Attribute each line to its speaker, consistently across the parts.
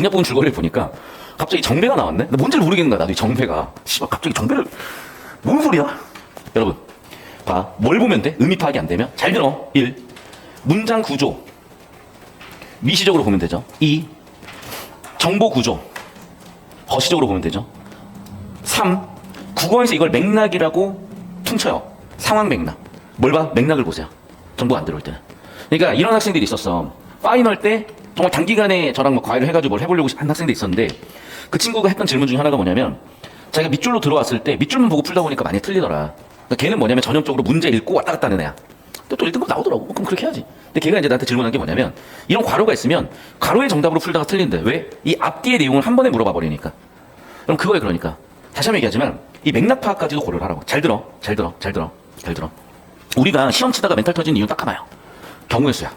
Speaker 1: 강약부분 줄거리를 보니까 갑자기 정배가 나왔네? 나 뭔지를 모르겠는 거야, 나도 이 정배가. 씨발, 갑자기 정배를. 뭔 소리야? 여러분, 봐. 뭘 보면 돼? 의미 파악이 안 되면? 잘 들어. 1. 문장 구조. 미시적으로 보면 되죠. 2. 정보 구조. 거시적으로 보면 되죠. 3. 국어에서 이걸 맥락이라고 퉁쳐요. 상황 맥락. 뭘 봐? 맥락을 보세요. 정보가 안 들어올 때는. 그러니까 이런 학생들이 있었어. 파이널 때 정말 단기간에 저랑 뭐 과외를 해가지고 뭘 해보려고 한 학생들이 있었는데 그 친구가 했던 질문 중에 하나가 뭐냐면 자기가 밑줄로 들어왔을 때 밑줄만 보고 풀다 보니까 많이 틀리더라. 그러니까 걔는 뭐냐면 전형적으로 문제 읽고 왔다 갔다 하는 애야. 또 1등급 나오더라고. 그럼 그렇게 해야지. 근데 걔가 이제 나한테 질문한 게 뭐냐면 이런 괄호가 있으면 괄호의 정답으로 풀다가 틀린대. 왜? 이 앞뒤의 내용을 한 번에 물어봐 버리니까. 그럼 그거에 그러니까. 다시 한번 얘기하지만 이 맥락 파악까지도 고려를 하라고. 잘 들어. 잘 들어. 잘 들어. 잘 들어. 우리가 시험 치다가 멘탈 터지는 이유는 딱 하나야. 경우의 수야.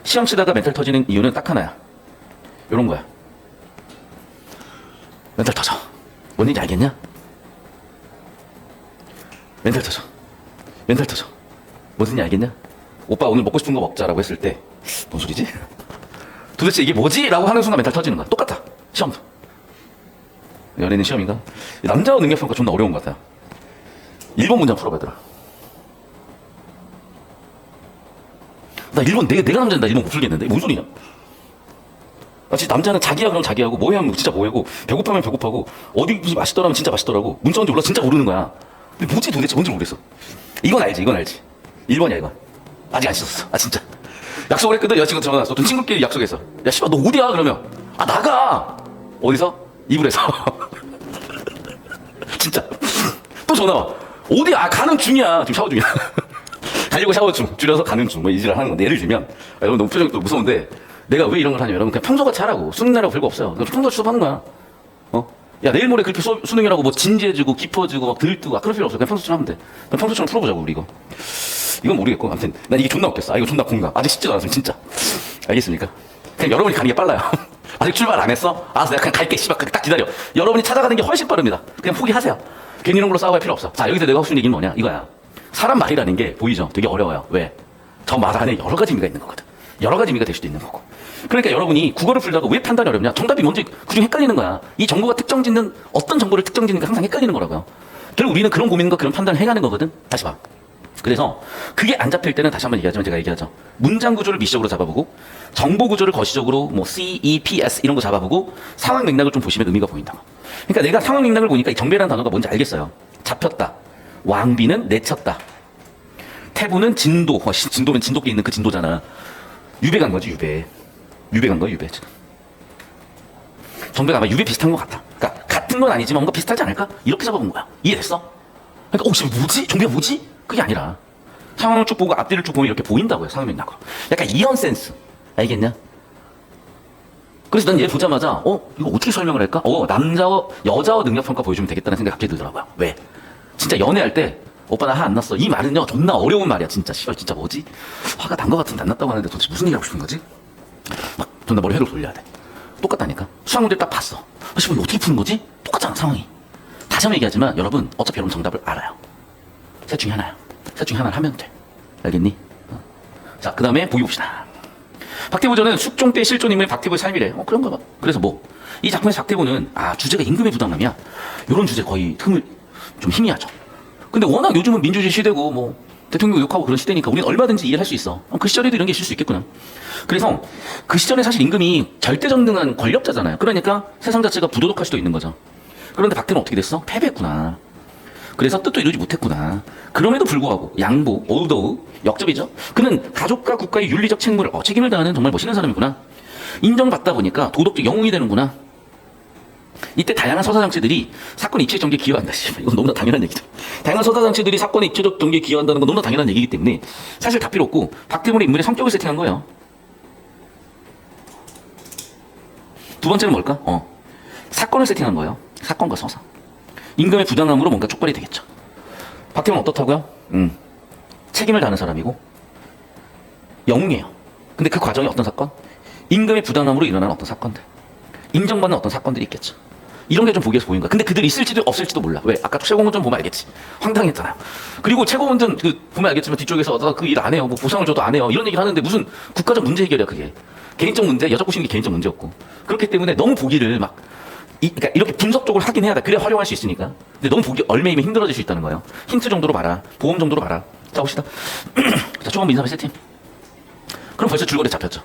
Speaker 1: 시험 치다가 멘탈 터지는 이유는 딱 하나야. 요런 거야. 멘탈 터져. 뭔지 알겠냐? 멘탈 터져. 멘탈 터져. 무슨지 알겠냐? 오빠 오늘 먹고 싶은 거 먹자라고 했을 때 뭔 소리지? 도대체 이게 뭐지? 라고 하는 순간 멘탈 터지는 거야. 똑같아. 시험도. 연예인 시험인가? 남자 능력평가 존나 어려운 것 같아요. 1번 문장 풀어봐더라. 나 1번 내가 남자는 나 1번 못 풀겠는데? 뭔 소리냐? 아, 진짜 남자는 자기야 그럼 자기하고 뭐해 하면 진짜 뭐해고 배고파면 배고파고 어디 맛있더라면 진짜 맛있더라고 문자 온지 몰라 진짜 모르는 거야. 근데 뭐지 도대체 뭔지 모르겠어. 이건 알지. 1번이야 이건. 아직 안 씻었어. 아 진짜. 약속을 했거든. 여자친구 전화 왔어. 또 친구끼리 약속했어. 야 씨발 너 어디야 그러면. 아 나가. 어디서? 이불에서. 진짜. 또 전화 와. 어디야? 아 가는 중이야. 지금 샤워 중이야. 가려고 샤워 중. 줄여서 가는 중. 뭐 이지랄 하는 건데 예를 들면 아, 여러분 너무 표정이 또 무서운데 내가 왜 이런 걸 하냐면 여러분 그냥 평소같이 하라고. 수능이라고 별거 없어요. 평소같이 수업하는 거야. 야 내일 모레 그렇게 수능이라고 뭐 진지해지고 깊어지고 막 들뜨고 그럴 필요 없어. 그냥 평소처럼 하면 돼. 그냥 평소처럼 풀어보자고 우리 이거. 이건 모르겠고 아무튼 난 이게 존나 웃겼어. 아 이거 존나 공감. 아직 쉽지도 않았으면 진짜. 알겠습니까? 그냥 여러분이 가는 게 빨라요. 아직 출발 안 했어? 알았어 내가 그냥 갈게. 씨발 딱 기다려. 여러분이 찾아가는 게 훨씬 빠릅니다. 그냥 포기하세요. 괜히 이런 걸로 싸워갈 필요 없어. 자 여기서 내가 하고 싶은 얘기는 뭐냐 이거야. 사람 말이라는 게 보이죠? 되게 어려워요. 왜? 저 말 안에 여러 가지 의미가 있는 거거든. 여러 가지 의미가 될 수도 있는 거고. 그러니까 여러분이 국어를 풀다가 왜 판단이 어렵냐? 정답이 뭔지 그중 헷갈리는 거야. 이 정보가 특정 짓는 어떤 정보를 특정 짓는 게 항상 헷갈리는 거라고요. 결국 우리는 그런 고민과 그런 판단을 해가는 거거든. 다시 봐. 그래서 그게 안 잡힐 때는 다시 한번 얘기하지만 제가 얘기하죠. 문장 구조를 미시적으로 잡아보고 정보 구조를 거시적으로 뭐 C, E, P, S 이런 거 잡아보고 상황 맥락을 좀 보시면 의미가 보인다. 그러니까 내가 상황 맥락을 보니까 이 정배라는 단어가 뭔지 알겠어요. 잡혔다. 왕비는 내쳤다. 태부는 진도. 진도면 진돗개 있는 그 진도잖아. 유배 간 거지 유배. 유배 간 거야 유배 지금. 정배가 아마 유배 비슷한 것 같아. 그러니까 같은 건 아니지만 뭔가 비슷하지 않을까? 이렇게 잡아본 거야. 이해됐어? 그러니까 지금 뭐지? 정배가 뭐지? 그게 아니라 상황을 쭉 보고 앞뒤를 쭉 보면 이렇게 보인다고요. 상황 맥락으로. 약간 이런 센스. 알겠냐? 그래서 난 얘 보자마자 이거 어떻게 설명을 할까? 여자와 능력평가 보여주면 되겠다는 생각이 갑자기 들더라고요. 왜? 진짜 연애할 때 오빠 나 화 안 났어. 이 말은요 존나 어려운 말이야. 진짜 씨발 진짜 뭐지? 화가 난 것 같은데 안 났다고 하는데 도대체 무슨 얘기 하고 싶은 거지? 막 존나 머리 회로 돌려야 돼. 똑같다니까. 수학 문제 딱 봤어. 씨발 이거 어떻게 푸는 거지? 똑같잖아 상황이. 다시 한번 얘기하지만 여러분 어차피 여러분 정답을 알아요. 셋 중에 하나야. 셋 중에 하나를 하면 돼. 알겠니? 자 그 다음에 보기 봅시다. 박태부전은 숙종 때 실존 인물의 박태부의 삶이래. 그런가 봐. 그래서 뭐 이 작품의 박태부는 주제가 임금의 부당함이야. 이런 주제 거의 틈을 좀 희미하죠. 근데 워낙 요즘은 민주주의 시대고 뭐 대통령 욕하고 그런 시대니까 우리는 얼마든지 이해할 수 있어. 그 시절에도 이런 게 있을 수 있겠구나. 그래서 그 시절에 사실 임금이 절대전능한 권력자잖아요. 그러니까 세상 자체가 부도덕할 수도 있는 거죠. 그런데 박태부는 어떻게 됐어? 패배했구나. 그래서 뜻도 이루지 못했구나. 그럼에도 불구하고 양보, 어우더우, 역접이죠. 그는 가족과 국가의 윤리적 책임을 다하는 정말 멋있는 사람이구나. 인정받다 보니까 도덕적 영웅이 되는구나. 이때 다양한 서사장치들이 사건 입체 전개에 기여한다. 이건 너무나 당연한 얘기죠. 다양한 서사장치들이 사건의 입체적 전개에 기여한다는 건 너무나 당연한 얘기이기 때문에 사실 다 필요 없고 박태문의 인물의 성격을 세팅한 거예요. 두 번째는 뭘까? 사건을 세팅한 거예요. 사건과 서사. 임금의 부당함으로 뭔가 촉발이 되겠죠. 박태문은 어떻다고요? 책임을 다하는 사람이고 영웅이에요. 근데 그 과정이 어떤 사건? 임금의 부당함으로 일어나는 어떤 사건들. 인정받는 어떤 사건들이 있겠죠. 이런 게 좀 보기에서 보이는 거야. 근데 그들이 있을지도 없을지도 몰라. 왜? 아까 최고원전 보면 알겠지. 황당했잖아요. 그리고 최고원전 보면 알겠지만 뒤쪽에서 그 일 안 해요. 뭐 보상을 줘도 안 해요. 이런 얘기를 하는데 무슨 국가적 문제 해결이야 그게. 개인적 문제, 여자 꼬시는 게 개인적 문제였고. 그렇기 때문에 너무 보기를 막, 그러니까 이렇게 분석적으로 하긴 해야 돼. 그래야 활용할 수 있으니까. 근데 너무 보기 얼매이면 힘들어질 수 있다는 거예요. 힌트 정도로 봐라. 보험 정도로 봐라. 자, 봅시다. 자, 초반부 인사비 세팅. 그럼 벌써 줄거리 잡혔죠.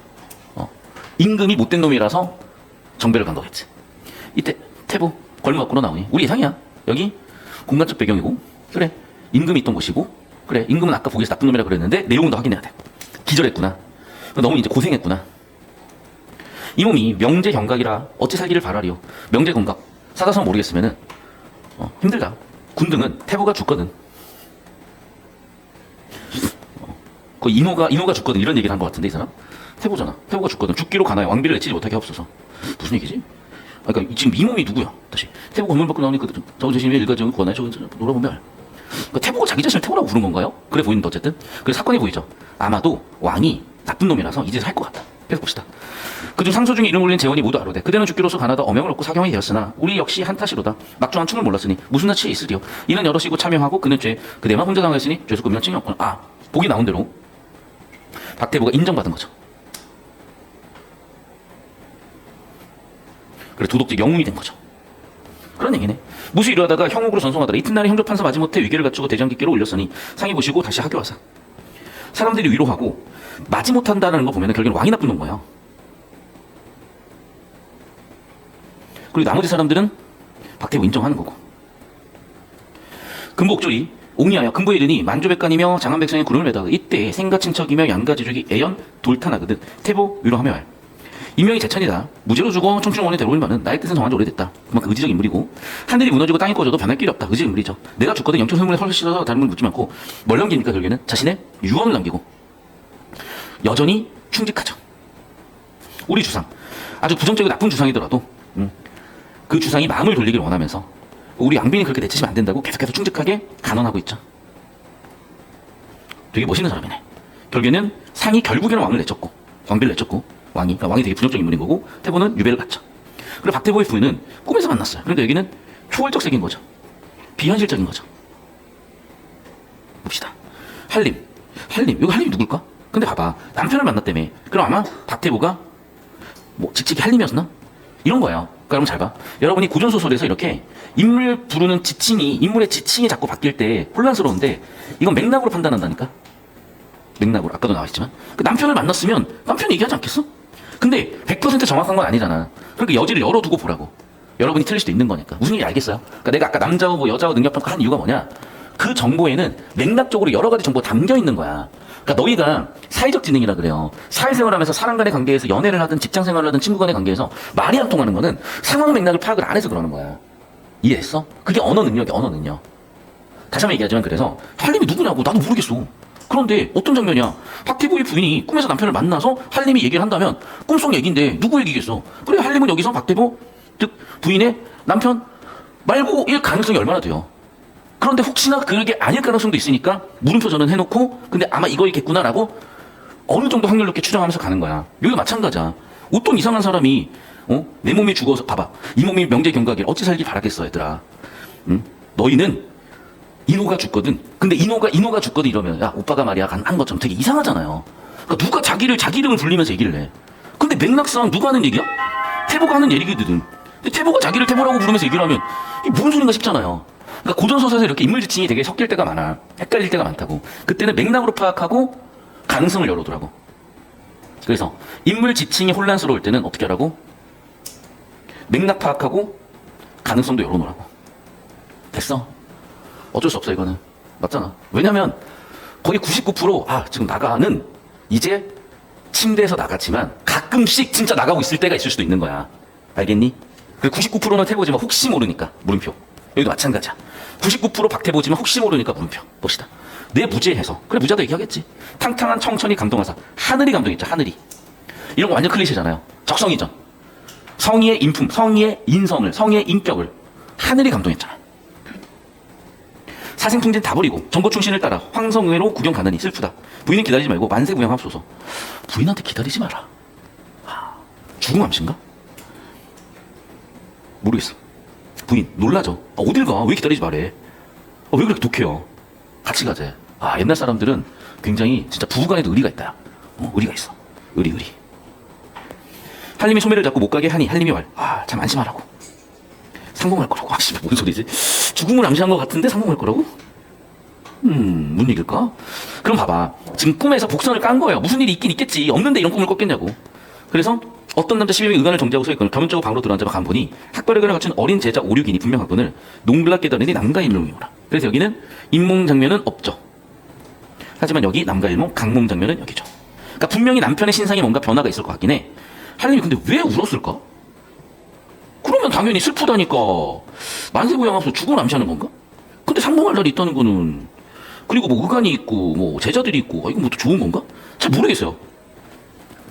Speaker 1: 임금이 못된 놈이라서 정배를 간 거겠지. 이때 태보 걸무 갖고로 나오니 우리 예상이야. 여기 공간적 배경이고, 그래 임금이 있던 곳이고, 그래 임금은 아까 보기에서 나쁜 놈이라 그랬는데 내용은 더 확인해야 돼. 기절했구나. 너무 이제 고생했구나. 이 몸이 명제 경각이라 어찌 살기를 바라리요. 명제 경각 사자성 모르겠으면은 힘들다. 군등은 태보가 죽거든. 그 인호가 죽거든 이런 얘기를 한 것 같은데 이 사람? 태보잖아. 태보가 죽거든. 죽기로 가나요. 왕비를 내치지 못하게 하옵소서. 무슨 얘기지? 그러니까 지금 이 몸이 누구야? 다시 태보 건물 밖으로 나오니까 저거 조심히 일가정을 구하나요? 저거 놀아보면 그러니까 태보가 자기 자신을 태보라고 부른 건가요? 그래 보이는데 어쨌든 그래서 사건이 보이죠. 아마도 왕이 나쁜 놈이라서 이제 살 것 같다. 계속 봅시다. 그중 상소 중에 이름 올린 재원이 모두 아로되 그대는 죽기로서 가나다 어명을 얻고 사경이 되었으나 우리 역시 한탓이로다. 막중한 춤을 몰랐으니 무슨 낯이 있으리요. 이는 여럿이고 참여하고 그는 죄 그대만 혼자 당하였으니 죄수급이나 칭이 없구나. 보기 나온 대로 박태부가 인정받은 거죠. 그래 도덕적 영웅이 된 거죠. 그런 얘기네. 무수 이러다가 형옥으로 전송하더라. 이튿날에 형조 판사 마지못해 위계를 갖추고 대장기께로 올렸으니 상이 보시고 다시 하교하사. 사람들이 위로하고 마지못한다는 거 보면 결국엔 왕이 나쁜 놈 거예요. 그리고 나머지 사람들은 박태부 인정하는 거고. 금복절이 옥리하여 금부에 이르니 만조백관이며 장안백성의 구름을 매다가 이때 생가친척이며 양가지족이 애연 돌탄하거든 태보 위로하며 할. 인명이 제천이다. 무죄로 죽어 청춘원에 데려올 바는 나의 뜻은 정한 지 오래됐다. 그만큼 의지적 인물이고 하늘이 무너지고 땅이 꺼져도 변할 길이 없다. 의지적 인물이죠. 내가 죽거든 영적 소문에 헐 씻어서 다른 분 묻지 않고 뭘 남깁니까 결국에는? 자신의 유언을 남기고 여전히 충직하죠. 우리 주상 아주 부정적이고 나쁜 주상이더라도 그 주상이 마음을 돌리기를 원하면서 우리 양빈이 그렇게 내치시면 안 된다고 계속해서 충직하게 간언하고 있죠. 되게 멋있는 사람이네. 결국에는 상이 결국에는 왕을 내쳤고 왕비를 내쳤고 그러니까 왕이 되게 부정적 인물인 거고 태보는 유배를 갔죠. 그리고 박태보의 부인은 꿈에서 만났어요. 그러니까 여기는 초월적 색인 거죠. 비현실적인 거죠. 봅시다. 한림. 여기 한림이 누굴까? 근데 봐봐. 남편을 만났다며. 그럼 아마 박태보가 뭐 직책이 한림이었나? 이런 거예요. 그러니까 여러분 잘 봐. 여러분이 고전소설에서 이렇게 인물 부르는 인물의 지칭이 자꾸 바뀔 때 혼란스러운데 이건 맥락으로 판단한다니까? 맥락으로. 아까도 나와있지만. 그 남편을 만났으면 남편이 얘기하지 않겠어? 근데 100% 정확한 건 아니잖아. 그러니까 여지를 열어두고 보라고. 여러분이 틀릴 수도 있는 거니까. 무슨 얘기 알겠어요? 그러니까 내가 아까 남자하고 뭐 여자하고 능력평가한 이유가 뭐냐? 그 정보에는 맥락적으로 여러 가지 정보가 담겨 있는 거야. 그러니까 너희가 사회적 지능이라 그래요. 사회생활하면서 사람 간의 관계에서 연애를 하든 직장생활을 하든 친구 간의 관계에서 말이 안 통하는 거는 상황 맥락을 파악을 안 해서 그러는 거야. 이해했어? 그게 언어 능력이야, 언어 능력. 다시 한번 얘기하지만 그래서 한림이 누구냐고 나도 모르겠어. 그런데 어떤 장면이야? 박태부의 부인이 꿈에서 남편을 만나서 한림이 얘기를 한다면 꿈속 얘기인데 누구 얘기겠어? 그래 한림은 여기서 박태부 즉 부인의 남편 말고일 가능성이 얼마나 돼요? 그런데 혹시나 그게 아닐 가능성도 있으니까 물음표 저는 해놓고 근데 아마 이거겠구나라고 어느 정도 확률 높게 추정하면서 가는 거야. 여기도 마찬가지야. 어떤 이상한 사람이 내 몸이 죽어서 봐봐. 이 몸이 명제 경각이라 어찌 살기 바라겠어 얘들아. 너희는 인호가 죽거든. 근데 인호가 죽거든 이러면 야 오빠가 말이야 한 것처럼 되게 이상하잖아요. 그러니까 누가 자기 이름을 불리면서 얘기를 해. 근데 맥락상 누가 하는 얘기야? 태보가 하는 얘기거든. 근데 태보가 자기를 태보라고 부르면서 얘기를 하면 이게 무슨 소린가 싶잖아요. 그러니까 고전소설에서 이렇게 인물 지칭이 되게 섞일 때가 많아. 헷갈릴 때가 많다고. 그때는 맥락으로 파악하고 가능성을 열어두라고. 그래서 인물 지칭이 혼란스러울 때는 어떻게 하라고? 맥락 파악하고 가능성도 열어놓으라고. 됐어. 어쩔 수 없어 이거는. 맞잖아. 왜냐면 거의 99% 지금 나가는 이제 침대에서 나갔지만 가끔씩 진짜 나가고 있을 때가 있을 수도 있는 거야. 알겠니? 그 99%는 태보지만 혹시 모르니까 물음표. 여기도 마찬가지야. 99% 박태보지만 혹시 모르니까 물음표. 봅시다. 내 무죄해서. 그래 무죄도 얘기하겠지. 탕탕한 청천이 감동하사. 하늘이 감동했죠. 하늘이. 이런 거 완전 클리셰잖아요. 적성이죠. 성의의 인품, 성의의 인성을, 성의의 인격을 하늘이 감동했잖아. 사생통진 다 버리고 정보충신을 따라 황성의로 구경 가느니 슬프다. 부인은 기다리지 말고 만세 구경합소서. 부인한테 기다리지 마라. 죽음 암신가? 모르겠어. 부인 놀라죠. 어딜 가? 왜 기다리지 말해? 왜 그렇게 독해요? 같이 가재. 옛날 사람들은 굉장히 진짜 부부간에도 의리가 있다. 의리가 있어. 의리. 한림이 소매를 잡고 못 가게 하니 한림이 참 안심하라고. 상봉할 거라고. 뭔 소리지? 죽음을 암시한 것 같은데 상봉할 거라고? 뭔 얘기일까? 그럼 봐봐. 지금 꿈에서 복선을 깐 거예요. 무슨 일이 있긴 있겠지. 없는데 이런 꿈을 꿨겠냐고. 그래서 어떤 남자 12명이 의관을 정지하고 서있거늘 겸연쩍고 방으로 들어앉아 간 보니 학벌의관을 갖춘 어린 제자 5, 6인이 분명하거늘 농글라 깨달으니 남과 일몽이오라. 그래서 여기는 인몽 장면은 없죠. 하지만 여기 남과 일몽, 강몽 장면은 여기죠. 그러니까 분명히 남편의 신상에 뭔가 변화가 있을 것 같긴 해. 한림이 근데 왜 울었을까? 그러면 당연히 슬프다니까. 만세부양하면서 죽음을 암시하는 건가? 근데 상봉할 날이 있다는 거는, 그리고 뭐 의관이 있고 뭐 제자들이 있고, 이거 뭐 또 좋은 건가? 잘 모르겠어요.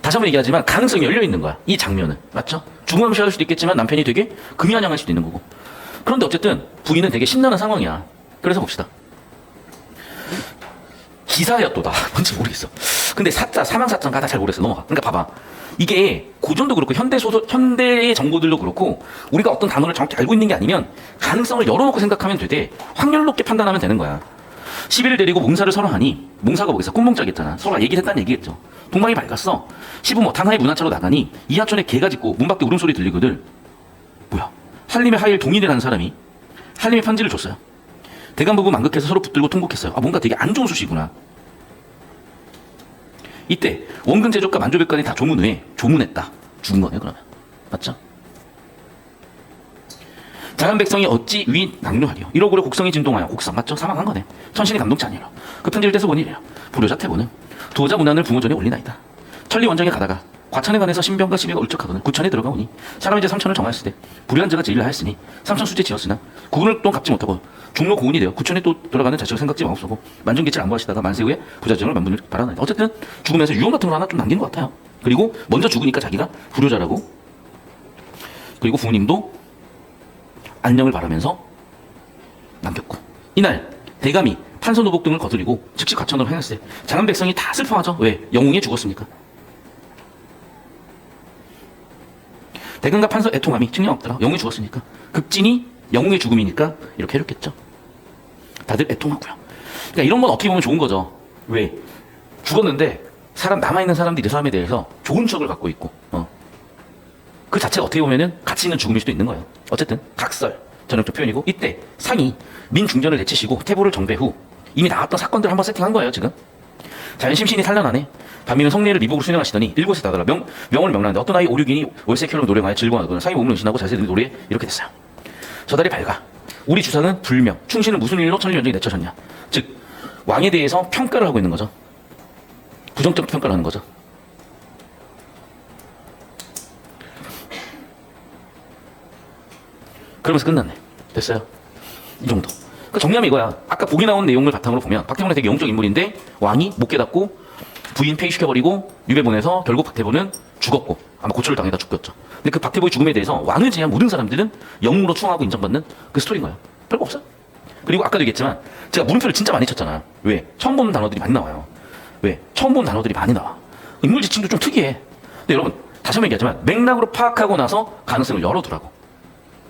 Speaker 1: 다시 한번 얘기하지만 가능성이 열려 있는 거야. 이 장면은. 맞죠? 죽음 암시할 수도 있겠지만 남편이 되게 금연양할 수도 있는 거고. 그런데 어쨌든 부인은 되게 신나는 상황이야. 그래서 봅시다. 기사였도다. 뭔지 모르겠어. 근데 사망사건 가다 잘 모르겠어. 넘어가. 그러니까 봐봐. 이게 고전도 그렇고 현대의 정보들도 그렇고 우리가 어떤 단어를 정확히 알고 있는 게 아니면 가능성을 열어놓고 생각하면 되되 확률 높게 판단하면 되는 거야. 시비를 데리고 몽사를 서로 하니, 몽사가 뭐겠어? 꿈몽자겠잖아. 서로 얘기를 했다는 얘기겠죠. 동방이 밝았어. 시부 뭐 당하의 문화차로 나가니 이하촌에 개가 짖고 문 밖에 울음소리 들리거들. 뭐야? 한림의 하일 동인이라는 사람이 한림의 편지를 줬어요. 대간 부부 만극해서 서로 붙들고 통곡했어요. 뭔가 되게 안 좋은 소식이구나. 이때 원근 제족과 만조백관이 다 조문 후에 조문했다. 죽은 거네 그러면. 맞죠? 자간 백성이 어찌 위 낙류하리요. 이러고로 곡성이 진동하여. 곡성 맞죠? 사망한 거네. 천신이 감동치 아니라. 그 편지를 떼서 보니래요. 불효자 태보는 도자 문안을 부모전에 올리나이다. 천리 원정에 가다가 과천에 관해서 신병과 시비가 울적하거든 구천에 들어가 오니 사람이 이제 삼천을 정하였을 때 불의한 자가 제일을 하였으니 삼천 수제 지었으나 구군을 또 갚지 못하고 종로 고운이 되어 구천에 또 돌아가는 자식을 생각지 마옵소고 만중계치를 안보하시다가 만세 후에 부자정을 만분을 바라나이다. 어쨌든 죽으면서 유언 같은 걸 하나 좀 남긴 것 같아요. 그리고 먼저 죽으니까 자기가 불효자라고, 그리고 부모님도 안녕을 바라면서 남겼고, 이날 대감이 판서 노복 등을 거두리고 즉시 과천으로 행했을 때 장안 백성이 다 슬퍼하죠. 왜? 영웅이 죽었으니까. 대감과 판서 애통함이 측량 없더라. 영웅이 죽었으니까. 극진이 영웅의 죽음이니까 이렇게 해줬겠죠. 다들 애통하고요. 그러니까 이런 건 어떻게 보면 좋은 거죠. 왜? 죽었는데 남아있는 사람들이 이 사람에 대해서 좋은 추억을 갖고 있고, 그 자체가 어떻게 보면은 가치 있는 죽음일 수도 있는 거예요. 어쨌든 각설, 전형적 표현이고, 이때 상이 민중전을 내치시고 태보를 정배 후 이미 나왔던 사건들을 한번 세팅한 거예요. 지금 자연심신이 산란하네. 밤이면 성례를 미복으로 수행하시더니 일곳에 다다라 명을 명하는데 어떤 아이 5, 6인이 월세켜로 노래하여 즐거워하거나 상이 몸을 의신하고 자세히 노래에 이렇게 됐어요. 저달이 밝아. 우리 주상은 불명, 충신은 무슨 일로 천리연정에 내쳐졌냐. 즉 왕에 대해서 평가를 하고 있는 거죠. 부정적 평가를 하는 거죠. 그러면서 끝났네. 됐어요. 이 정도. 그러니까 정리하면 이거야. 아까 보기 나온 내용을 바탕으로 보면 박태봉은 되게 영적 인물인데 왕이 못 깨닫고 부인 폐위시켜버리고 유배 보내서 결국 박태봉은 죽었고 아마 고초를 당해다 죽겠죠. 근데 그 박태봉의 죽음에 대해서 왕을 제외한 모든 사람들은 영웅으로 추앙하고 인정받는 그 스토리인 거예요. 별거 없어요. 그리고 아까도 얘기했지만 제가 물음표를 진짜 많이 쳤잖아. 왜? 처음 보는 단어들이 많이 나와요. 왜? 처음 보는 단어들이 많이 나와. 인물 지칭도 좀 특이해. 근데 여러분 다시 한번 얘기하지만 맥락으로 파악하고 나서 가능성을 열어두라고.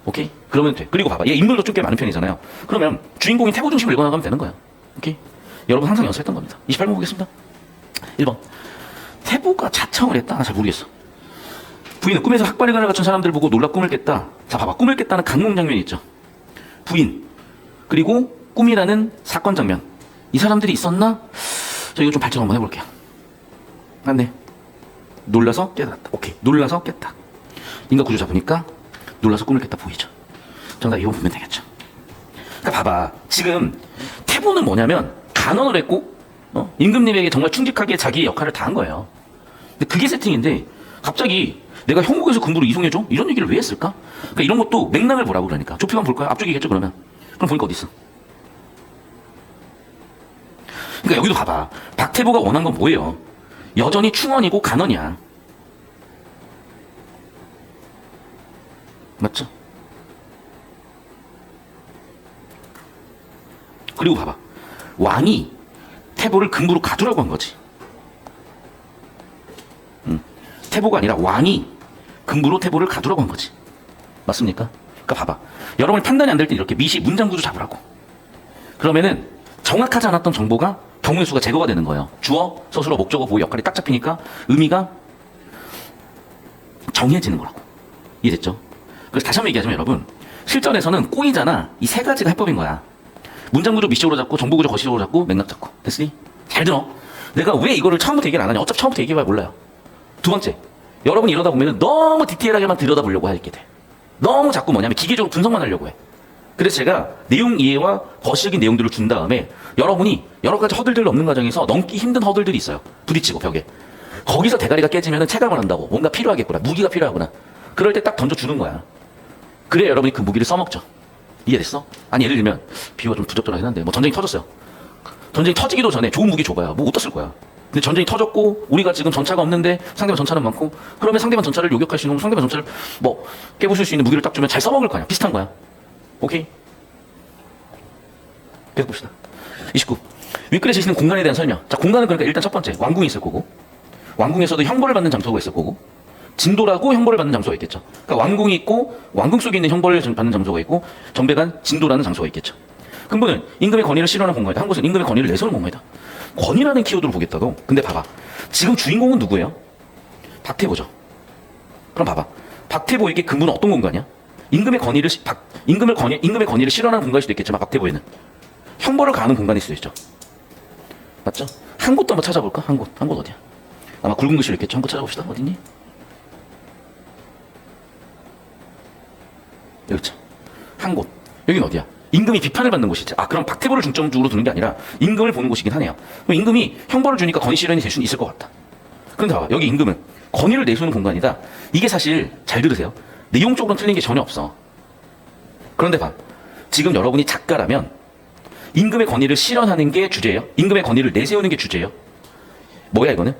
Speaker 1: 오케이? 그러면 돼. 그리고 봐봐. 얘 인물도 좀 꽤 많은 편이잖아요. 그러면 주인공이 태보 중심을 읽어나가면 되는 거야. 오케이? 여러분 항상 연습했던 겁니다. 28번 보겠습니다. 1번. 태보가 자청을 했다? 나 잘 모르겠어. 부인은 꿈에서 학발의관을 갖춘 사람들 보고 놀라 꿈을 깼다. 자, 봐봐. 꿈을 깼다는 강몽 장면이 있죠. 부인. 그리고 꿈이라는 사건 장면. 이 사람들이 있었나? 저 이거 좀 발전 한번 해볼게요. 맞네. 놀라서 깨달았다. 오케이. 놀라서 깼다. 인간 구조 잡으니까 놀라서 꿈을 깼다 보이죠. 정답 이거 보면 되겠죠. 그러니까 봐봐. 지금 태보는 뭐냐면 간언을 했고 임금님에게 정말 충직하게 자기의 역할을 다한 거예요. 근데 그게 세팅인데 갑자기 내가 형국에서 군부로 이송해줘? 이런 얘기를 왜 했을까? 그러니까 이런 것도 맥락을 보라고 그러니까. 좁히만 볼까요? 앞쪽이겠죠 그러면. 그럼 보니까 어디 있어? 그러니까 여기도 봐봐. 박태보가 원한 건 뭐예요? 여전히 충언이고 간언이야. 맞죠? 그리고 봐봐. 왕이 태보를 금부로 가두라고 한 거지. 태보가 아니라 왕이 금부로 태보를 가두라고 한 거지. 맞습니까? 그러니까 봐봐. 여러분이 판단이 안 될 때 이렇게 미시 문장 구조 잡으라고. 그러면은 정확하지 않았던 정보가 경우의 수가 제거가 되는 거예요. 주어, 서술어, 목적어, 보호 역할이 딱 잡히니까 의미가 정해지는 거라고. 이해됐죠? 그래서 다시 한번 얘기하자면 여러분, 실전에서는 꼬이잖아. 이 세 가지가 해법인 거야. 문장구조 미식으로 잡고, 정보구조 거시적으로 잡고, 맥락 잡고. 됐으니? 잘 들어. 내가 왜 이거를 처음부터 얘기를 안 하냐? 어차피 처음부터 얘기해봐야 몰라요. 두 번째, 여러분이 이러다 보면 너무 디테일하게만 들여다보려고 하게 돼. 너무 자꾸 뭐냐면 기계적으로 분석만 하려고 해. 그래서 제가 내용 이해와 거시적인 내용들을 준 다음에 여러분이 여러 가지 허들들을 넘는 과정에서 넘기 힘든 허들들이 있어요. 부딪히고 벽에. 거기서 대가리가 깨지면 체감을 한다고. 뭔가 필요하겠구나. 무기가 필요하구나. 그럴 때 딱 던져주는 거야. 그래야 여러분이 그 무기를 써먹죠. 이해됐어? 아니 예를 들면 비유가 좀 부적절하긴 한데 뭐 전쟁이 터졌어요. 전쟁이 터지기도 전에 좋은 무기 줘봐야 뭐 어디다 쓸 거야. 근데 전쟁이 터졌고 우리가 지금 전차가 없는데 상대방 전차는 많고 그러면 상대방 전차를 요격할 수 있는 상대방 전차를 뭐 깨부술 수 있는 무기를 딱 주면 잘 써먹을 거야. 비슷한 거야. 오케이? 계속 봅시다. 29. 윗글에 제시는 공간에 대한 설명. 자, 공간은 그러니까 일단 첫 번째 왕궁이 있을 거고 왕궁에서도 형벌을 받는 장소가 있을 거고 진도라고 형벌을 받는 장소가 있겠죠. 그러니까 왕궁이 있고 왕궁 속에 있는 형벌을 받는 장소가 있고 정배관 진도라는 장소가 있겠죠. 근본은 임금의 권위를 실현하는 공간이다. 한 곳은 임금의 권위를 내세우는 공간이다. 권위라는 키워드로 보겠다고. 근데 봐봐. 지금 주인공은 누구예요? 박태보죠. 그럼 봐봐. 박태보에게 근본은 어떤 공간이야? 임금의 권위를 임금의 권위를 실현하는 공간일 수도 있겠지만 박태보에는 형벌을 가하는 공간일 수도 있죠. 맞죠? 한 곳도 한번 찾아볼까? 한 곳 어디야? 아마 굵은 글씨로 있겠죠. 한 곳 찾아봅시다. 어디니? 여기 있죠. 한 곳. 여기는 어디야? 임금이 비판을 받는 곳이지. 아, 그럼 박태보를 중점적으로 두는 게 아니라 임금을 보는 곳이긴 하네요. 그럼 임금이 형벌을 주니까 권위 실현이 될 수는 있을 것 같다. 그런데 봐봐. 여기 임금은 권위를 내세우는 공간이다. 이게 사실 잘 들으세요. 내용적으로는 틀린 게 전혀 없어. 그런데 봐. 지금 여러분이 작가라면 임금의 권위를 실현하는 게 주제예요. 임금의 권위를 내세우는 게 주제예요. 뭐야 이거는?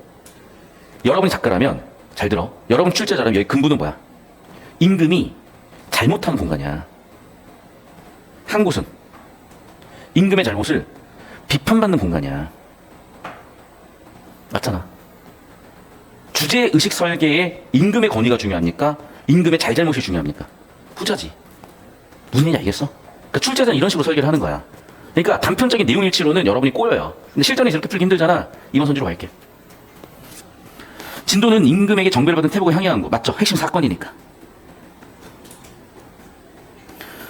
Speaker 1: 여러분이 작가라면 잘 들어. 여러분 출제자라면 여기 근본은 뭐야? 임금이 잘못한 공간이야. 한 곳은 임금의 잘못을 비판받는 공간이야. 맞잖아. 주제의식 설계에 임금의 권위가 중요합니까? 임금의 잘잘못이 중요합니까? 후자지. 무슨 얘기인지 알겠어? 그러니까 출제자는 이런 식으로 설계를 하는 거야. 그러니까 단편적인 내용 일치로는 여러분이 꼬여요. 근데 실전에 이렇게 풀기 힘들잖아. 이번 선지로 갈게. 진도는 임금에게 정배를 받은 태보가 항의한 거 맞죠? 핵심 사건이니까.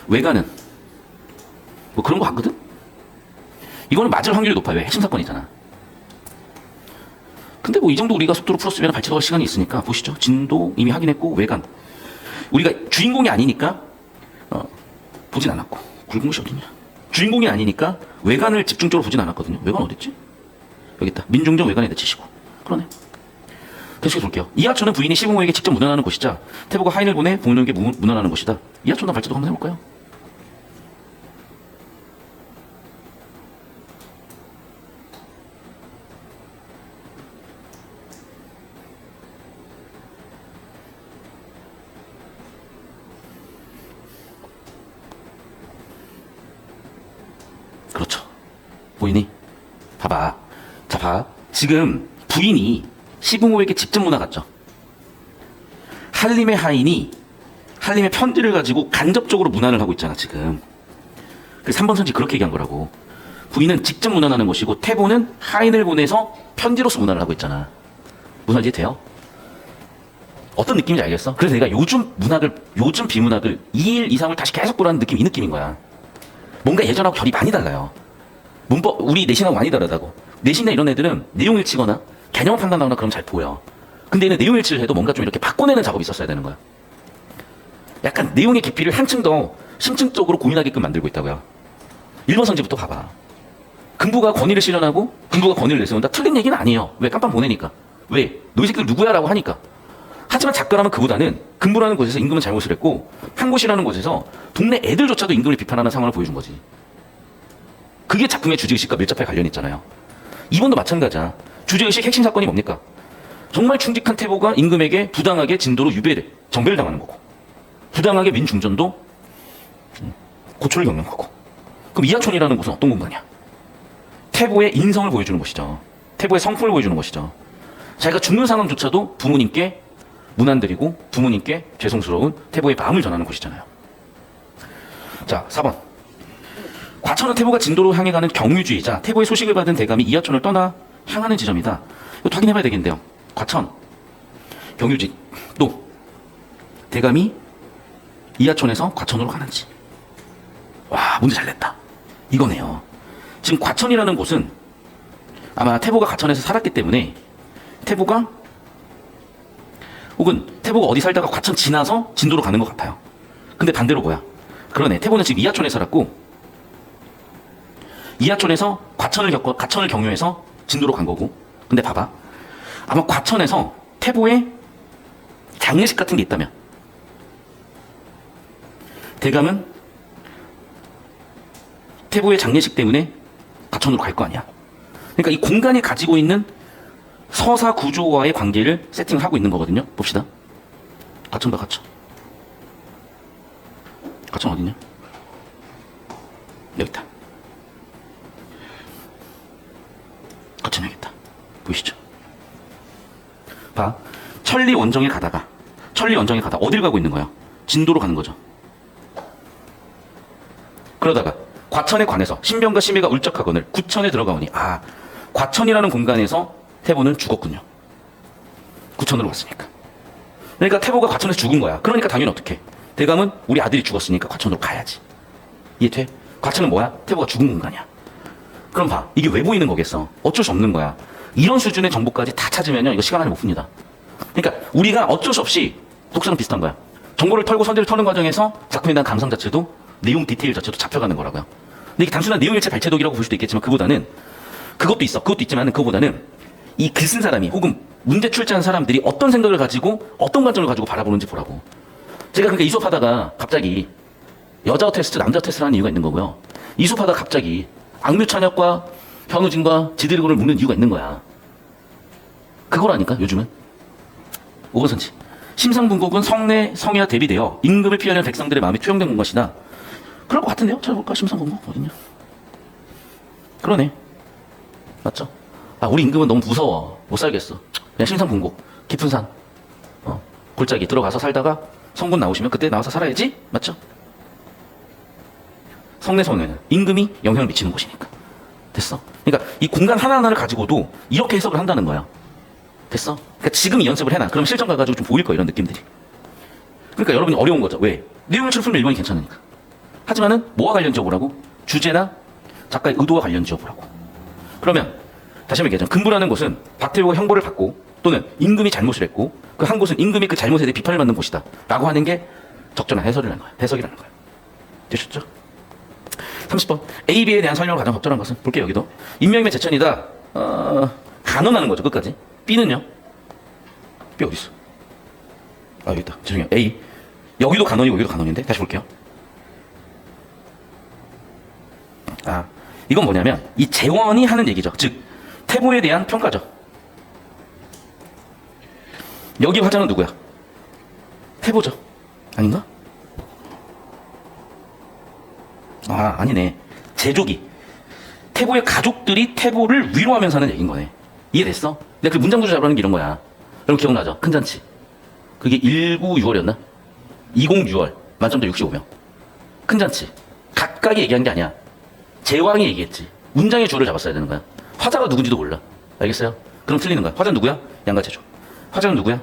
Speaker 1: 외가는 뭐 그런 거 같거든? 이거는 맞을 확률이 높아요. 왜? 핵심 사건이잖아. 근데 뭐 이 정도 우리가 속도로 풀었으면 발치도할 시간이 있으니까 보시죠. 진도 이미 확인했고 외관. 우리가 주인공이 아니니까 보진 않았고. 굵은 것이 어딨냐? 주인공이 아니니까 외관을 집중적으로 보진 않았거든요. 외관 어딨지? 여기 있다. 민중정 외관에 내치시고. 그러네. 계속해서 볼게요. 이하초는 부인이 시부모에게 직접 문안하는 곳이자 태보가 하인을 보내 부모님에게 문안하는 곳이다. 이하초나 발제도 한번 해볼까요? 그렇죠. 보이니? 봐봐. 자, 봐. 지금 부인이 시부모에게 직접 문화 갔죠. 한림의 하인이 한림의 편지를 가지고 간접적으로 문안을 하고 있잖아, 지금. 그래서 3번 선지 그렇게 얘기한 거라고. 부인은 직접 문안하는 것이고 태보는 하인을 보내서 편지로서 문안을 하고 있잖아. 무슨 말인지 돼요? 어떤 느낌인지 알겠어? 그래서 내가 요즘 비문학을 2일 이상을 다시 계속 보라는 느낌, 이 느낌인 거야. 뭔가 예전하고 결이 많이 달라요. 문법, 우리 내신하고 많이 다르다고. 내신이나 이런 애들은 내용을 치거나 개념 판단하거나 그럼 잘 보여. 근데 얘는 내용 일치를 해도 뭔가 좀 이렇게 바꿔내는 작업이 있었어야 되는 거야. 약간 내용의 깊이를 한층 더 심층적으로 고민하게끔 만들고 있다고요. 1번 선지부터 봐봐. 금부가 권위를 실현하고 금부가 권위를 내세운다? 틀린 얘기는 아니에요. 왜? 깜빡 보내니까. 왜? 너희 새끼들 누구야? 라고 하니까. 하지만 작가라면 그보다는 금부라는 곳에서 임금은 잘못을 했고 한 곳이라는 곳에서 동네 애들조차도 임금을 비판하는 상황을 보여준 거지. 그게 작품의 주제의식과 밀접하게 관련이 있잖아요. 2번도 마찬가지야. 주제의식 핵심 사건이 뭡니까? 정말 충직한 태보가 임금에게 부당하게 진도로 정배를 당하는 거고 부당하게 민중전도 고초를 겪는 거고. 그럼 이하촌이라는 곳은 어떤 공간이야? 태보의 인성을 보여주는 것이죠. 태보의 성품을 보여주는 것이죠. 자기가 죽는 상황조차도 부모님께 문안드리고 부모님께 죄송스러운 태보의 마음을 전하는 곳이잖아요. 자, 4번. 과천은 태보가 진도로 향해 가는 경유주의자, 태보의 소식을 받은 대감이 이하촌을 떠나 향하는 지점이다. 이거 확인해봐야 되겠는데요. 과천, 경유지, 또 대감이 이하촌에서 과천으로 가는지. 와, 문제 잘 냈다. 이거네요. 지금 과천이라는 곳은 아마 태보가 과천에서 살았기 때문에 태보가 혹은 태보가 어디 살다가 과천 지나서 진도로 가는 것 같아요. 근데 반대로 뭐야? 그러네. 태보는 지금 이하촌에 살았고 이하촌에서 과천을 경유해서 진도로 간 거고. 근데 봐봐. 아마 과천에서 태보의 장례식 같은 게 있다면 대감은 태보의 장례식 때문에 과천으로 갈 거 아니야. 그러니까 이 공간이 가지고 있는 서사 구조와의 관계를 세팅을 하고 있는 거거든요. 봅시다. 과천 봐, 과천. 과천 어디냐? 여기 있다. 과천 여기 있다. 보이시죠? 봐. 천리 원정에 가다가 어딜 가고 있는 거야? 진도로 가는 거죠. 그러다가 과천에 관해서 신병과 심해가 울적하거늘 구천에 들어가오니 과천이라는 공간에서 태보는 죽었군요. 구천으로 왔으니까. 그러니까 태보가 과천에서 죽은 거야. 그러니까 당연히 어떡해? 대감은 우리 아들이 죽었으니까 과천으로 가야지. 이해돼? 과천은 뭐야? 태보가 죽은 공간이야. 그럼 봐. 이게 왜 보이는 거겠어? 어쩔 수 없는 거야. 이런 수준의 정보까지 다 찾으면요, 이거 시간 안에 못 풉니다. 그러니까 우리가 어쩔 수 없이 독서는 비슷한 거야. 정보를 털고 선대를 터는 과정에서 작품에 대한 감상 자체도 내용 디테일 자체도 잡혀가는 거라고요. 근데 이게 단순한 내용일체 발췌독이라고 볼 수도 있겠지만 그것도 있지만 그거보다는 이 글 쓴 사람이 혹은 문제 출제한 사람들이 어떤 생각을 가지고 어떤 관점을 가지고 바라보는지 보라고. 제가 그러니까 이 수업하다가 갑자기 여자 테스트, 남자 테스트를 하는 이유가 있는 거고요. 이 수업하다가 갑자기 악뮤찬혁과 현우진과 지드래곤을 묶는 이유가 있는 거야. 그거라니까 요즘은. 5번 선지. 심상분곡은 성내야 대비되어 임금을 피하려는 백성들의 마음이 투영된 것이다. 그럴 것 같은데요? 찾아볼까? 심상분곡 어딨냐? 그러네. 맞죠? 우리 임금은 너무 무서워. 못 살겠어. 그냥 심상분곡. 깊은 산. 골짜기 들어가서 살다가 성군 나오시면 그때 나와서 살아야지? 맞죠? 성내는 임금이 영향을 미치는 곳이니까. 됐어? 그러니까 이 공간 하나하나를 가지고도 이렇게 해석을 한다는 거야. 됐어? 그러니까 지금 이 연습을 해놔. 그럼 실전 가가지고 좀 보일 거야, 이런 느낌들이. 그러니까 여러분이 어려운 거죠. 왜? 내용을 풀면 1번이 괜찮으니까. 하지만은 뭐와 관련 지어보라고? 주제나 작가의 의도와 관련 지어보라고. 그러면 다시 한번 얘기하자면 금부라는 곳은 박태호가 형벌을 받고 또는 임금이 잘못을 했고 그 한 곳은 임금이 그 잘못에 대해 비판을 받는 곳이다 라고 하는 게 적절한 해석이라는 거야. 되셨죠? 30번. A, B에 대한 설명을 가장 적절한 것은 볼게요. 여기도 인명이면 제천이다. 간언하는 거죠. 끝까지. B는요? B 어디 있어? 여기 있다. 죄송해요. A. 여기도 간언이고 여기도 간언인데 다시 볼게요. 이건 뭐냐면 이 재원이 하는 얘기죠. 즉 태보에 대한 평가죠. 여기 화자는 누구야? 태보죠. 아닌가? 아니네. 제족이. 태보의 가족들이 태보를 위로하면서 하는 얘기인 거네. 이해됐어? 내가 그 문장 구조 잡으라는 게 이런 거야. 여러분 기억나죠? 큰 잔치. 그게 19/6월이었나? 20/6월. 만점도 65명. 큰 잔치. 각각이 얘기한 게 아니야. 제왕이 얘기했지. 문장의 주어를 잡았어야 되는 거야. 화자가 누군지도 몰라. 알겠어요? 그럼 틀리는 거야. 화자는 누구야? 양가제조. 화자는 누구야?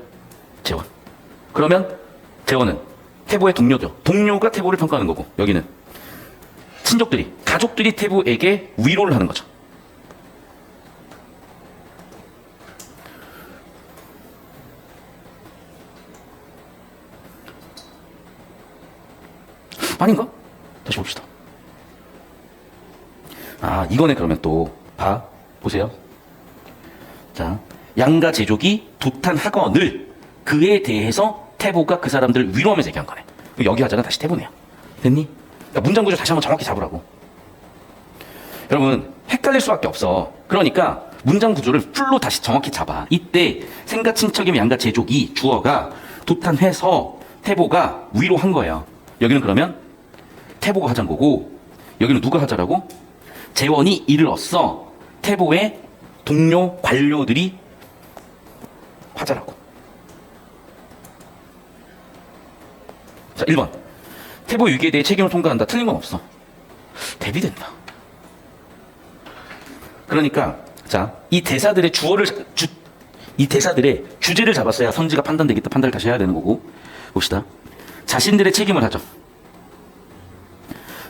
Speaker 1: 재원. 그러면 재원은 태보의 동료죠. 동료가 태보를 평가하는 거고 여기는 친족들이, 가족들이 태보에게 위로를 하는 거죠. 아닌가? 다시 봅시다. 이거네. 그러면 또 보세요. 자, 양가 제족이 두탄 하건을 그에 대해서 태보가 그 사람들을 위로하면서 얘기한 거네. 여기 하자가 다시 태보네요. 됐니? 그러니까 문장 구조 다시 한번 정확히 잡으라고. 여러분 헷갈릴 수밖에 없어. 그러니까 문장 구조를 풀로 다시 정확히 잡아. 이때 생가 친척이면 양가 제족이 주어가 두탄해서 태보가 위로한 거예요. 여기는 그러면 태보가 하자인 거고 여기는 누가 하자라고? 재원이 이르렀어. 태보의 동료 관료들이 화자라고. 자, 1번. 태보 위기에 대해 책임을 통과한다. 틀린 건 없어. 대비된다. 그러니까 자, 이 대사들의 이 대사들의 주제를 잡았어야 선지가 판단되겠다. 판단을 다시 해야 되는 거고. 봅시다. 자신들의 책임을 하죠.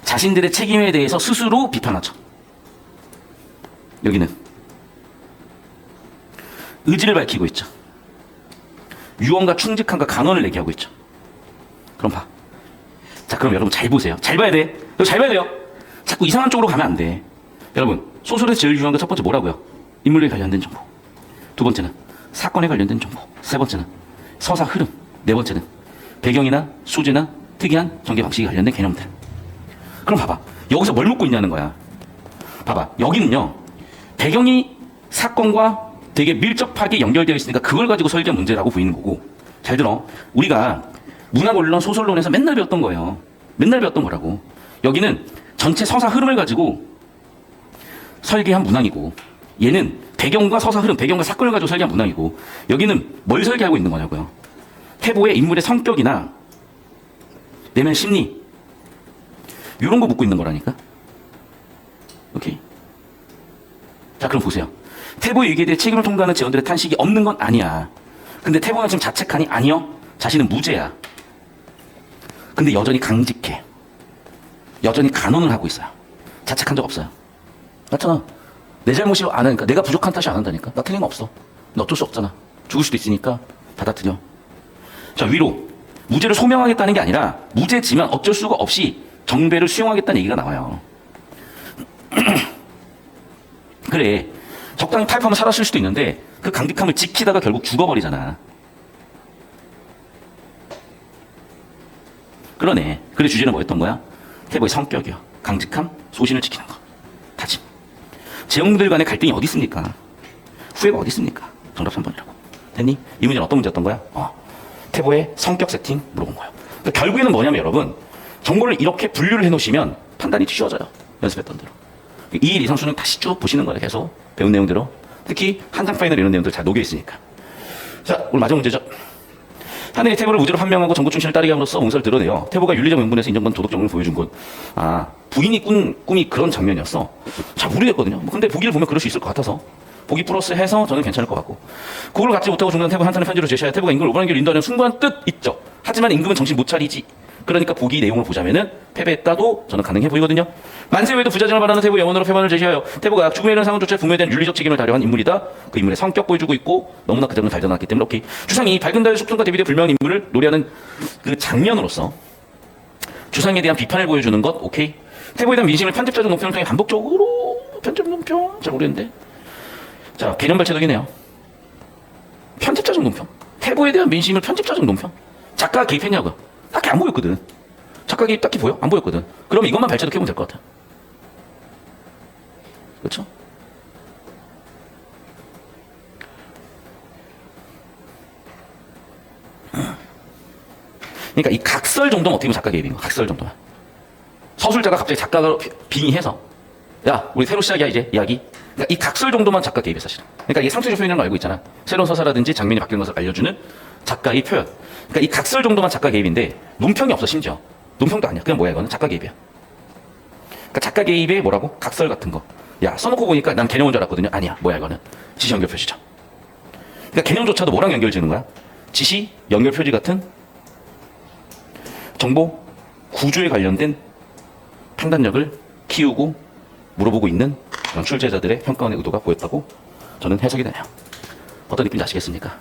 Speaker 1: 자신들의 책임에 대해서 스스로 비판하죠. 여기는 의지를 밝히고 있죠. 유언과 충직함과 간언을 얘기하고 있죠. 그럼 봐. 자, 그럼 여러분 잘 보세요. 잘 봐야 돼. 이거 잘 봐야 돼요. 자꾸 이상한 쪽으로 가면 안 돼. 여러분, 소설에서 제일 중요한 거 첫 번째 뭐라고요? 인물에 관련된 정보. 두 번째는 사건에 관련된 정보. 세 번째는 서사 흐름. 네 번째는 배경이나 소재나 특이한 전개 방식에 관련된 개념들. 그럼 봐봐. 여기서 뭘 묻고 있냐는 거야. 봐봐. 여기는요. 배경이 사건과 되게 밀접하게 연결되어 있으니까 그걸 가지고 설계 문제라고 보이는 거고. 잘 들어. 우리가 문학원론, 소설론에서 맨날 배웠던 거예요. 맨날 배웠던 거라고. 여기는 전체 서사 흐름을 가지고 설계한 문항이고, 얘는 배경과 서사 흐름, 배경과 사건을 가지고 설계한 문항이고, 여기는 뭘 설계하고 있는 거냐고요. 태보의 인물의 성격이나 내면 심리, 이런 거 묻고 있는 거라니까. 오케이. 자, 그럼 보세요. 태보의 얘기에 대해 책임을 통과하는 재원들의 탄식이 없는 건 아니야. 근데 태보는 지금 자책하니? 아니요. 자신은 무죄야. 근데 여전히 강직해. 여전히 간언을 하고 있어요. 자책한 적 없어요. 맞잖아. 내 잘못이 안 하니까. 내가 부족한 탓이 안 한다니까. 나 틀린 거 없어. 근데 어쩔 수 없잖아. 죽을 수도 있으니까 받아들여. 자, 위로. 무죄를 소명하겠다는 게 아니라 무죄지만 어쩔 수가 없이 정배를 수용하겠다는 얘기가 나와요. 그래. 적당히 타협하면 살았을 수도 있는데 그 강직함을 지키다가 결국 죽어버리잖아. 그러네. 그래, 주제는 뭐였던 거야? 태보의 성격이요. 강직함, 소신을 지키는 거. 다짐. 제형들 간의 갈등이 어디 있습니까? 후회가 어디 있습니까? 정답 3번이라고. 됐니? 이 문제는 어떤 문제였던 거야? 태보의 성격 세팅 물어본 거예요. 그러니까 결국에는 뭐냐면 여러분, 정보를 이렇게 분류를 해놓으시면 판단이 쉬워져요. 연습했던 대로. 2일 이상 수능 다시 쭉 보시는 거예요. 계속 배운 내용대로. 특히 한상 파이널 이런 내용들 잘 녹여있으니까. 자, 오늘 마지막 문제죠. 하늘이 태보를 무죄로 판명하고 정보 충신을 따르게 함으로써 몽사를 드러내요. 태보가 윤리적 명분에서 인정받는 도덕적 명분을 보여준 것. 부인이 꾼 꿈이 그런 장면이었어. 잘 모르겠거든요. 근데 보기를 보면 그럴 수 있을 것 같아서 보기 플러스 해서 저는 괜찮을 것 같고, 그걸 갖지 못하고 죽는 태보 한탄을 편지로 제시하여 태보가 임금을 오가는 길을 인도하는 숭고한 뜻 있죠. 하지만 임금은 정신 못 차리지. 그러니까 보기 내용을 보자면은 패배했다도 저는 가능해 보이거든요. 만세 외에도 부자증을 바라는 태보 영혼으로 패반을 제시하여 태보가 죽음에 이른 상황조차 부모에 대한 윤리적 책임을 다려한 인물이다. 그 인물의 성격 보여주고 있고 너무나 그 점을 잘 드러났기 때문에 오케이. 주상이 밝은 달의 속성과 대비되어 불명한 인물을 노래하는 그 장면으로서 주상에 대한 비판을 보여주는 것 오케이. 태보에 대한 민심을 편집자적 논평을 통해 반복적으로 편집 논평 잘 모르겠는데. 자, 개념 발췌덕이네요. 편집자적 논평. 태보에 대한 민심을 편집자적 논평. 작가가 개입했냐고요. 딱히 안 보였거든. 작가 개입 딱히 보여? 안 보였거든. 그럼 이것만 발췌독해보면 될 것 같아. 그렇죠? 그러니까 이 각설 정도는 어떻게 보면 작가 개입인 거야. 각설 정도만. 서술자가 갑자기 작가가 빙의해서 야, 우리 새로 시작이야 이제 이야기. 그러니까 이 각설 정도만 작가 개입해 사실은. 그러니까 이게 상투적 표현이라는 걸 알고 있잖아. 새로운 서사라든지 장면이 바뀌는 것을 알려주는 작가의 표현. 그러니까 이 각설 정도만 작가 개입인데 논평이 없어. 심지어 논평도 아니야. 그냥 뭐야 이거는 작가 개입이야. 그러니까 작가 개입에 뭐라고? 각설 같은 거. 야, 써놓고 보니까 난 개념인 줄 알았거든요. 아니야. 뭐야 이거는? 지시 연결 표시죠. 그러니까 개념조차도 뭐랑 연결 지는 거야? 지시 연결 표시 같은 정보 구조에 관련된 판단력을 키우고 물어보고 있는 그런 출제자들의 평가원의 의도가 보였다고 저는 해석이 되네요. 어떤 느낌인지 아시겠습니까?